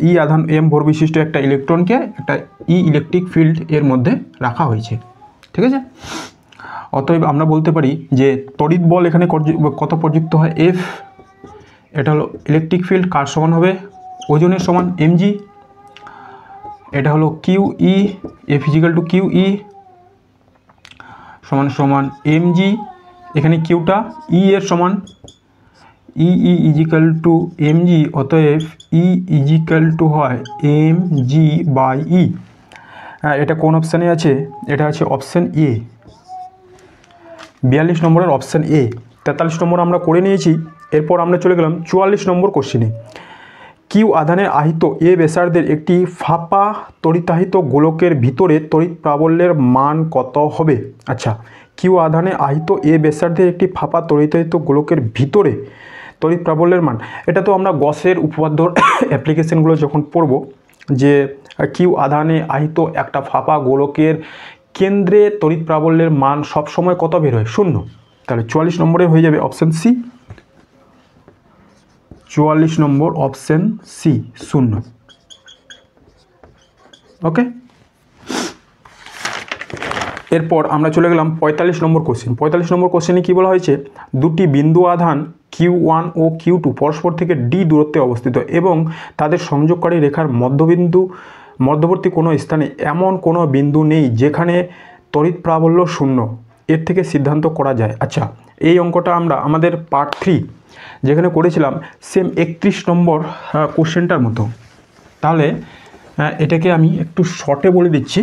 ই আধান এম ভর বিশিষ্ট একটা ইলেকট্রনকে একটা ই ইলেকট্রিক ফিল্ড এর মধ্যে রাখা হয়েছে, ঠিক আছে। অতএব আমরা বলতে পারি যে তড়িৎ বল এখানে কত প্রযুক্ত হয়, এফ। এটা হলো ইলেকট্রিক ফিল্ড কার সমান হবে, ওজনের সমান এমজি। এটা হলো Q E, F equal to Q E সমান সমান এমজি। এখানে কিউটা ই এর সমান, ই ইজিক্যাল টু এমজি। অতএব ই ইজিক্যাল টু হয় এম জি বাই ই। এটা কোন অপশানে আছে, এটা আছে অপশান এ, 42 নম্বরের অপশান এ। 43 নম্বর আমরা করে নিয়েছি। এরপর আমরা চলে গেলাম 44 নম্বর কোশ্চেনে। কিউ আধানের আহিত এ ব্যাসার্ধের একটি ফাঁপা তড়িতাহিত গোলকের ভিতরে তড়িৎ প্রাবল্যের মান কত হবে। আচ্ছা, কিউ আধানে আহিত এ ব্যাসার্ধের একটি ফাঁপা তড়িতাহিত গোলকের ভিতরে তড়িৎ প্রাবল্যের মান, এটা তো আমরা গসের উপপাদ্যর অ্যাপ্লিকেশনগুলো যখন পড়ব, যে কিউ আধানে আহিত একটা ফাঁপা গোলকের কেন্দ্রে তড়িৎ প্রাবল্যের মান সবসময় কত বের হয়, 0। তাহলে 44 নম্বরে হয়ে যাবে অপশান সি। 44 নম্বর অপশান সি, 0। ওকে, এরপর আমরা চলে গেলাম 45 নম্বর কোশ্চেন। 45 নম্বর কোশ্চেনে কী বলা হয়েছে, দুটি বিন্দু আধান Q1 ও Q2 পরস্পর থেকে d দূরত্বে অবস্থিত এবং তাদের সংযোগকারী রেখার মধ্যবর্তী কোনো স্থানে এমন কোনো বিন্দু নেই যেখানে তড়িৎ প্রাবল্য 0, এর থেকে সিদ্ধান্ত করা যায়। আচ্ছা, এই অঙ্কটা আমরা আমাদের পার্ট 3 যেখানে করেছিলাম সেম 31 নম্বর কোশ্চেনটার মতো। তাহলে এটাকে আমি একটু শর্টে বলে দিচ্ছি,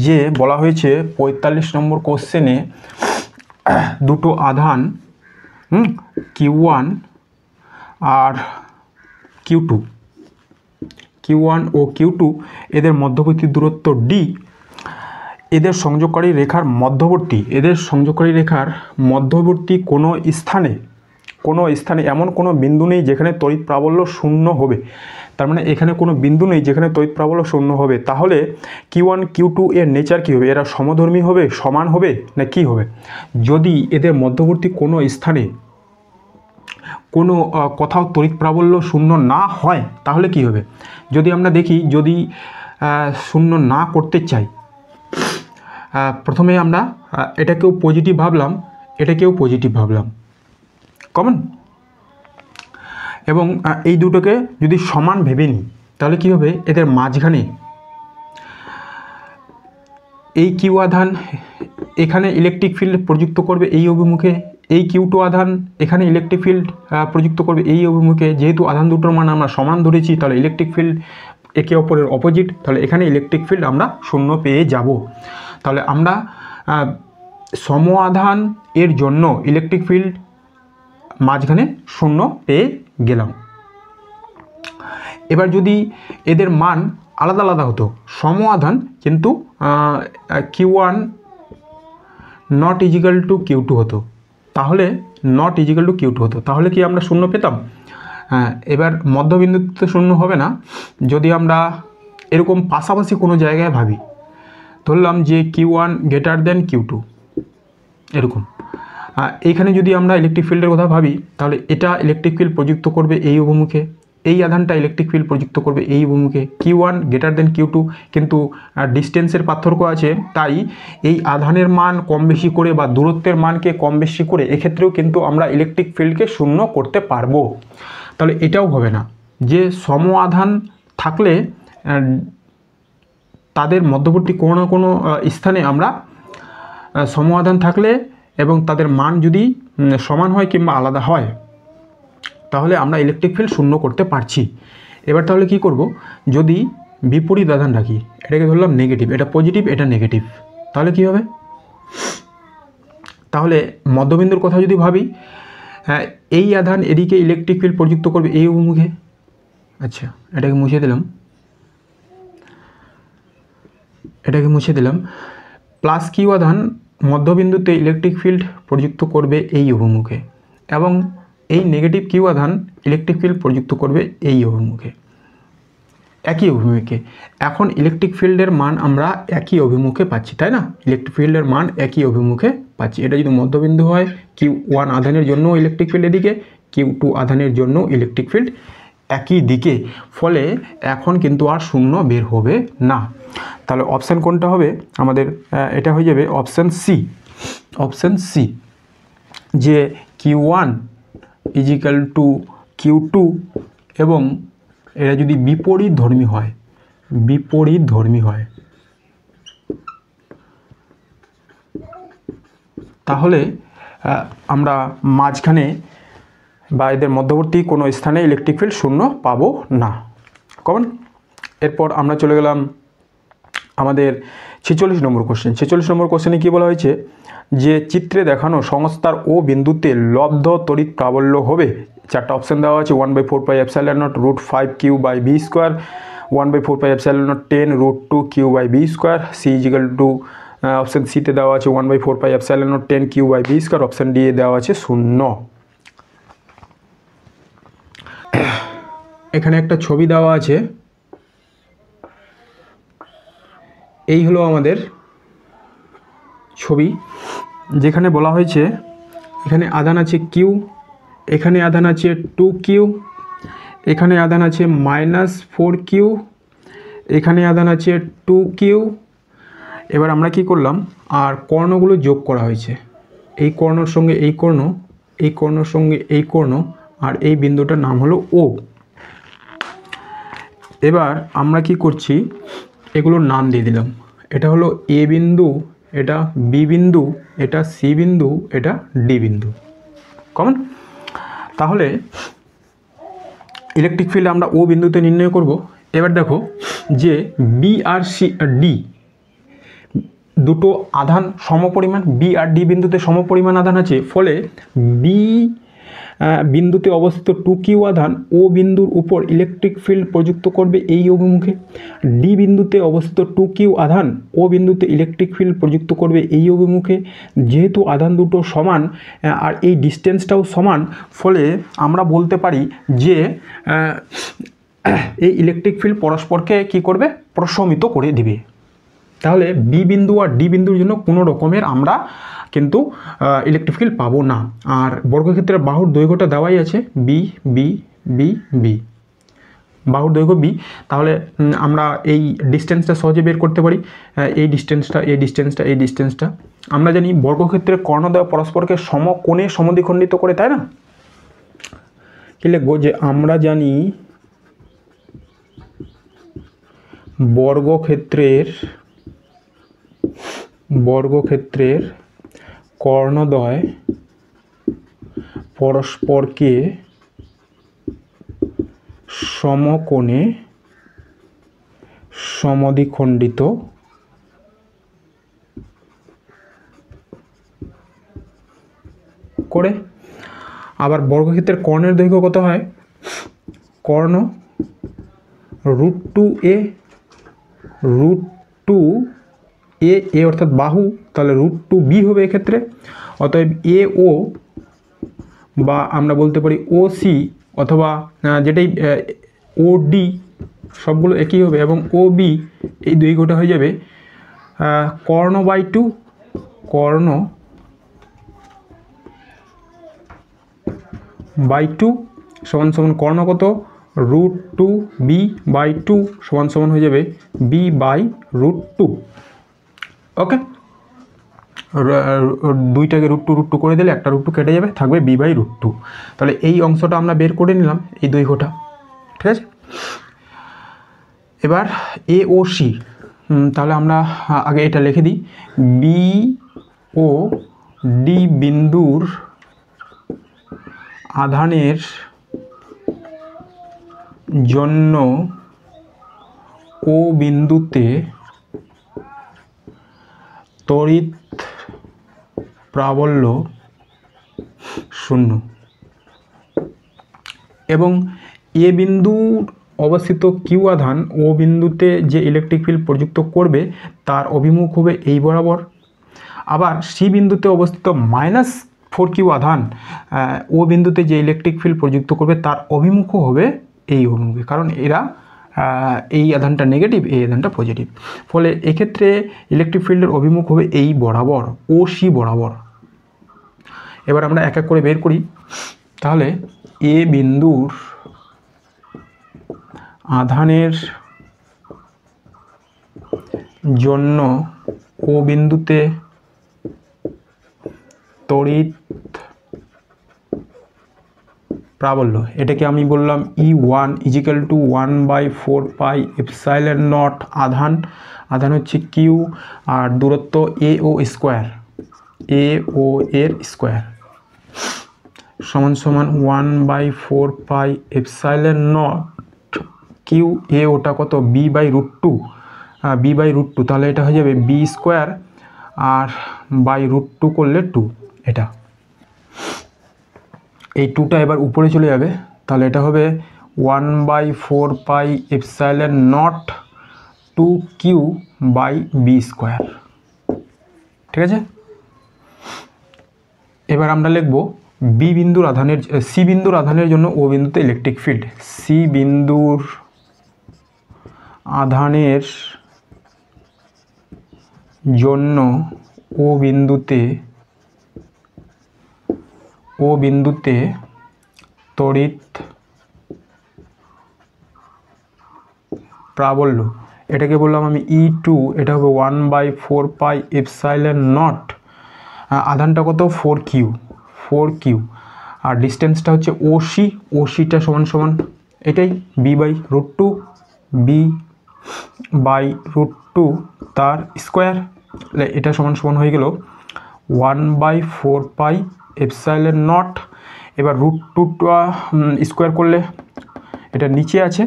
যে বলা হয়েছে 45 নম্বর কোশ্চেনে দুটো আধান Q1 আর Q1 ও Q2 এদের মধ্যবর্তী দূরত্ব d, এদের সংযোগকারী রেখার মধ্যবর্তী কোনো স্থানে এমন কোনো বিন্দু নেই যেখানে তড়িৎ প্রাবল্য 0 হবে। তার মানে এখানে কোনো বিন্দু নেই যেখানে তড়িৎ প্রাবল্য 0 হবে। তাহলে Q1 Q2 এর নেচার কী হবে, এরা সমধর্মী হবে, সমান হবে, না কি হবে। যদি এদের মধ্যবর্তী কোনো স্থানে কোনো কোথাও তড়িৎ প্রাবল্য 0 না হয় তাহলে কি হবে। যদি আমরা দেখি, যদি 0 না করতে চাই, প্রথমে আমরা এটাকেও পজিটিভ ভাবলাম, এটাকেও পজিটিভ ভাবলাম, কমন। এবং এই দুটোকে যদি সমান ভেবে নিই তাহলে কী হবে, এদের মাঝখানে এই কিউ আধান এখানে ইলেকট্রিক ফিল্ড প্রযুক্ত করবে এই অভিমুখে, এই কিউ2 আধান এখানে ইলেকট্রিক ফিল্ড প্রযুক্ত করবে এই অভিমুখে। যেহেতু আধান দুটোর মান আমরা সমান ধরেছি তাহলে ইলেকট্রিক ফিল্ড একে অপরের অপোজিট, তাহলে এখানে ইলেকট্রিক ফিল্ড আমরা শূন্য পেয়ে যাব। তাহলে আমরা সম আধান এর জন্য ইলেকট্রিক ফিল্ড মাঝখানে শূন্য পেয়ে গেলাম। এবার যদি এদের মান আলাদা আলাদা হতো, সম আধান কিন্তু Q1 not is equal two Q2 হতো, তাহলে নট ইজিক্যাল টু Q2 হতো, তাহলে কি আমরা শূন্য পেতাম? এবার মধ্যবিন্দুতে শূন্য হবে না। যদি আমরা এরকম পাশাপাশি কোনো জায়গায় ভাবি, ধরলাম যে Q1 গ্রেটার দেন Q2, এরকম এইখানে যদি আমরা ইলেকট্রিক ফিল্ডের কথা ভাবি তাহলে এটা ইলেকট্রিক ফিল্ড প্রযুক্ত করবে এই অভিমুখে, এই আধানটা ইলেকট্রিক ফিল্ড প্রযুক্ত করবে এই অভিমুখে। Q1 গ্রেটার দেন Q2, কিন্তু ডিস্টেন্সের পার্থক্য আছে, তাই এই আধানের মান কম বেশি করে বা দূরত্বের মানকে কম বেশি করে এক্ষেত্রেও কিন্তু আমরা ইলেকট্রিক ফিল্ডকে শূন্য করতে পারবো। তাহলে এটাও হবে না যে সম আধান থাকলে তাদের মধ্যবর্তী কোনো না কোনো স্থানে আমরা সম আধান থাকলে এবং তাদের মান যদি সমান হয় কিংবা আলাদা হয় তাহলে আমরা ইলেকট্রিক ফিল্ড শূন্য করতে পারছি। এবার তাহলে কি করব, যদি বিপরীত আধান রাখি, এটাকে ধরলাম নেগেটিভ, এটা পজিটিভ, এটা নেগেটিভ, তাহলে কি হবে? তাহলে মধ্যবিন্দুর কথা যদি ভাবি, এই আধান এদিকে ইলেকট্রিক ফিল্ড প্রযুক্ত করবে এই অভিমুখে। আচ্ছা, এটাকে মুছে দিলাম, এটাকে মুছে দিলাম। প্লাস কিউ আধান মধ্যবিন্দুতে ইলেকট্রিক ফিল্ড প্রযুক্ত করবে এই অভিমুখে এবং এই নেগেটিভ কিউ আধান ইলেকট্রিক ফিল্ড প্রযুক্ত করবে এই অভিমুখে, একই অভিমুখে। এখন ইলেকট্রিক ফিল্ডের মান আমরা একই অভিমুখে পাচ্ছি, তাই না? ইলেকট্রিক ফিল্ডের মান একই অভিমুখে পাচ্ছি। এটা যদি মধ্যবিন্দু হয়, Q1 আধানের জন্য ইলেকট্রিক ফিল্ড এদিকে, Q2 আধানের জন্য ইলেকট্রিক ফিল্ড একই দিকে, ফলে এখন কিন্তু আর শূন্য বের হবে না। তাহলে অপশান কোনটা হবে আমাদের? এটা হয়ে যাবে অপশান সি। অপশান সি, যে Q1 ইজিক্যাল টু Q2 এবং এরা যদি বিপরীত ধর্মী হয়, বিপরীত ধর্মী হয়, তাহলে আমরা মাঝখানে বা এদের মধ্যবর্তী কোনো স্থানে ইলেকট্রিক ফিল্ড শূন্য পাবো না। কমন। এরপর আমরা চলে গেলাম আমাদের 46 নম্বর কোশ্চেন। 46 নম্বর কোশ্চেনে কী বলা হয়েছে, যে চিত্রে দেখানো সংস্থার ও বিন্দুতে লব্ধ তড়িৎ প্রাবল্য হবে। চারটা অপশান দেওয়া আছে, 1/4πε0 √5q/b², 1/4πε0 10 √2q/b², C is equal two option সিতে দেওয়া আছে 1/4πε0 10q/b², অপশান ডি এ দেওয়া আছে 0। এখানে একটা ছবি দেওয়া আছে, এই হলো আমাদের ছবি, যেখানে বলা হয়েছে এখানে আধান আছে কিউ, এখানে আধান আছে 2q, এখানে আধান আছে -4q, এখানে আধান আছে 2q। এবার আমরা কি করলাম, আর কর্ণগুলো যোগ করা হয়েছে, এই কর্ণর সঙ্গে এই কর্ণ, এই কর্ণর সঙ্গে এই কর্ণ, আর এই বিন্দুটার নাম হলো ও। এবার আমরা কি করছি, এগুলোর নাম দিয়ে দিলাম। এটা হলো এ বিন্দু, এটা বি বিন্দু, এটা সি বিন্দু, এটা ডি বিন্দু। কমন। তাহলে ইলেকট্রিক ফিল্ড আমরা ও বিন্দুতে নির্ণয় করব। এবার দেখো যে বি আর সি আর ডি দুটো আধান সমপরিমাণ, বি আর ডি বিন্দুতে সমপরিমাণ আধান আছে, ফলে বি বিন্দুতে অবস্থিত 2q আধান ও বিন্দুর উপর ইলেকট্রিক ফিল্ড প্রযুক্ত করবে এই অভিমুখে। ডি বিন্দুতে অবস্থিত 2q আধান ও বিন্দুতে ইলেকট্রিক ফিল্ড প্রযুক্ত করবে এই অভিমুখে। যেহেতু আধান দুটো সমান আর এই ডিস্টেন্সটাও সমান, ফলে আমরা বলতে পারি যে এই ইলেকট্রিক ফিল্ড পরস্পরকে কি করবে, প্রশমিত করে দিবে। তাহলে বি বিন্দু আর ডি বিন্দুর জন্য কোনো রকমের আমরা কিন্তু ইলেকট্রিক ফিল্ড পাবো না। আর বর্গক্ষেত্রের বাহুর দৈর্ঘ্যটা দেওয়াই আছে বি বি বি বি। বাহুর দৈর্ঘ্য বি, তাহলে আমরা এই ডিস্টেন্সটা সহজে বের করতে পারি। এই ডিস্টেন্সটা আমরা জানি বর্গক্ষেত্রের কর্ণদ্বয় পরস্পরকে সমকোণে সমদ্বিখণ্ডিত করে, তাই না? কি লিখবো, যে আমরা জানি বর্গক্ষেত্রের কর্ণদ্বয় পরস্পরকে সমকোণে সমদ্বিখণ্ডিত করে। আবার বর্গক্ষেত্রের কর্ণের দৈর্ঘ্য কত হয়, কর্ণ √2a, √2a অর্থাৎ বাহু, তাহলে √2b হবে এক্ষেত্রে। অতএব AO বা আমরা বলতে পারি OC অথবা যেটাই OD সবগুলো একই হবে, এবং OB এই দৈর্ঘ্যটা হয়ে যাবে কর্ণ বাই 2, কর্ণ বাই 2 সমান সমান কর্ণ কত, √2b বাই 2 সমান সমান হয়ে যাবে b বাই √2। ওকে, দুইটাকে √2 করে দিলে একটা √2 কেটে যাবে, থাকবে b বাই √2। তাহলে এই অংশটা আমরা বের করে নিলাম, এই দৈর্ঘ্যটা। ঠিক আছে, এবার AOC, তাহলে আমরা আগে এটা লিখে দিই। BOD বিন্দুর আধানের জন্য ও বিন্দুতে তড়িৎ প্রাবল্য 0, এবং এ বিন্দুর অবস্থিত কিউ আধান ও বিন্দুতে যে ইলেকট্রিক ফিল্ড প্রযুক্ত করবে তার অভিমুখ হবে এই বরাবর। আবার সি বিন্দুতে অবস্থিত -4q আধান ও বিন্দুতে যে ইলেকট্রিক ফিল্ড প্রযুক্ত করবে তার অভিমুখও হবে এই অভিমুখে, কারণ এরা এই আধানটা নেগেটিভ, এই আধানটা পজিটিভ। ফলে এক্ষেত্রে ইলেকট্রিক ফিল্ডের অভিমুখ হবে এই বরাবর, OC বরাবর। এবার আমরা এক এক করে বের করি। তাহলে এ বিন্দুর আধানের জন্য ও বিন্দুতে তড়িৎ প্রাবল্য, এটাকে আমি বললাম E1 = 1/4πε0। আধান হচ্ছে কিউ, আর দূরত্ব AO স্কোয়ার, AO এর স্কোয়ার সমান সমান 1/4πε0 কিউ। এ ওটা কত, b বাই √2, তাহলে এটা হয়ে যাবে b স্কোয়ার, আর বাই √2 করলে 2, এটা এই 2টা এবার উপরে চলে যাবে, তাহলে এটা হবে 1/4πε0 2q বাই b স্কোয়ার। ঠিক আছে, এবার আমরা লিখব সি বিন্দুর আধানের জন্য ও বিন্দুতে ইলেকট্রিক ফিল্ড। সি বিন্দুর আধানের জন্য ও বিন্দুতে তড়িৎ প্রাবল্য, এটাকে বললাম আমি E2, এটা হবে 1/4πε0। আধানটা কত, 4q, আর ডিস্টেন্সটা হচ্ছে OCটা সমান সমান এটাই b বাই √2 তার স্কোয়ার, এটা সমান সমান হয়ে গেল 1/4πε0। এবার √2টা স্কোয়ার করলে এটা নিচে আছে,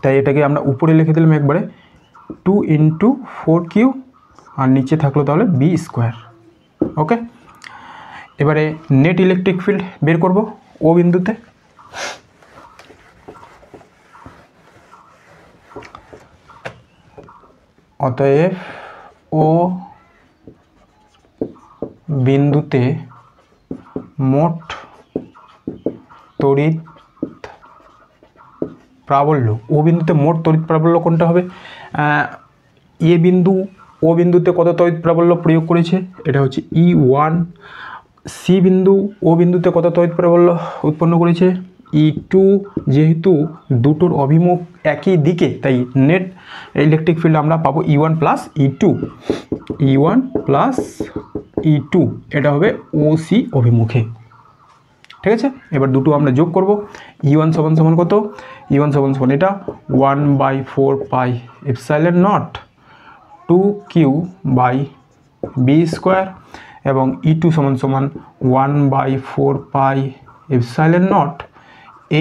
তাই এটাকে আমরা উপরে লিখে দিলাম একবারে 2 × 4q, আর নিচে থাকলো তাহলে b স্কোয়ার। ওকে, এবারে নেট ইলেকট্রিক ফিল্ড বের করব ও বিন্দুতে। অতএব ও বিন্দুতে মোট তড়িৎ প্রাবল্য, ও বিন্দুতে মোট তড়িৎ প্রাবল্য কোনটা হবে, এ বিন্দু ও বিন্দুতে কত তড়িৎ প্রাবল্য প্রয়োগ করেছে, এটা হচ্ছে E1। সি বিন্দু ও বিন্দুতে কত তড়িৎ প্রাবল্য উৎপন্ন করেছে, E2 যেহেতু দুটোর অভিমুখ একই দিকে, তাই নেট ইলেকট্রিক ফিল্ড আমরা পাবো E1 plus E2, E1 plus E2, এটা হবে OC অভিমুখে। ঠিক আছে, এবার দুটো আমরা যোগ করব। E1 সমান সমান কত? E1 সমান সমান এটা 1/4 pi epsilon naught 2Q by B square, এবং E2 সমান সমান 1/4 pi epsilon naught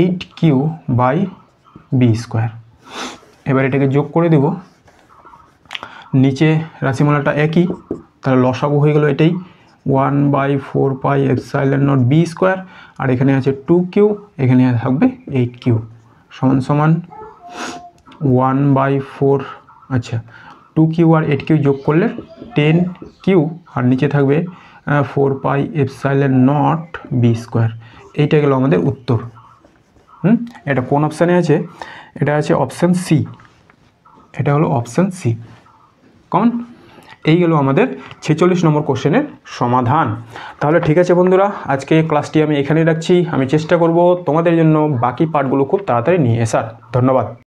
8Q by B square. এবার এটাকে যোগ করে দেব, নিচে রাশিমালাটা একই, তাহলে লসাগু হয়ে গেল এটাই 1/4 pi epsilon naught B square, আর এখানে আছে 2Q, এখানে থাকবে 8Q সমান সমান 1/4, আচ্ছা 2Q আর 8Q যোগ করলে 10Q, আর নিচে থাকবে 4 pi epsilon naught B square. এইটা গেল আমাদের উত্তর। এটা কোন অপশানে আছে? এটা আছে অপশান সি, এটা হলো অপশান সি। কমন? এই গেল আমাদের 46 নম্বর কোশ্চেনের সমাধান। তাহলে ঠিক আছে বন্ধুরা, আজকে ক্লাসটি আমি এখানেই রাখছি। আমি চেষ্টা করব তোমাদের জন্য বাকি পার্টগুলো খুব তাড়াতাড়ি নিয়ে আসার। ধন্যবাদ।